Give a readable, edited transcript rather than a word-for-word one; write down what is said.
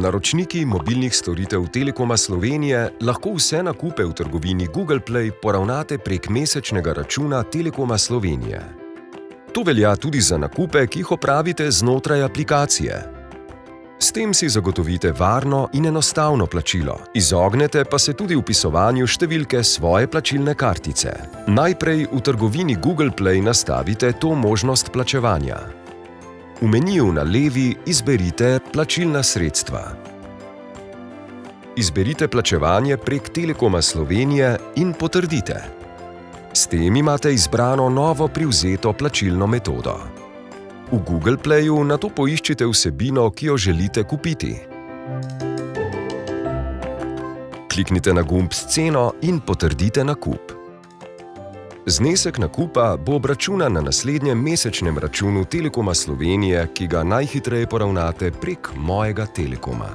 Naročniki mobilnih storitev Telekoma Slovenije lahko vse nakupe v trgovini Google Play poravnate prek mesečnega računa Telekoma Slovenije. To velja tudi za nakupe, ki jih opravite znotraj aplikacije. S tem si zagotovite varno in enostavno plačilo, izognete pa se tudi vpisovanju številke svoje plačilne kartice. Najprej v trgovini Google Play nastavite to možnost plačevanja. V meniju na levi izberite Plačilna sredstva. Izberite plačevanje prek Telekoma Slovenije in potrdite. S tem imate izbrano novo privzeto plačilno metodo. V Google Playu nato poiščite vsebino, ki jo želite kupiti. Kliknite na gumb s ceno in potrdite nakup. Znesek nakupa bo obračunan na naslednjem mesečnem računu Telekoma Slovenije, ki ga najhitreje poravnate prek Mojega Telekoma.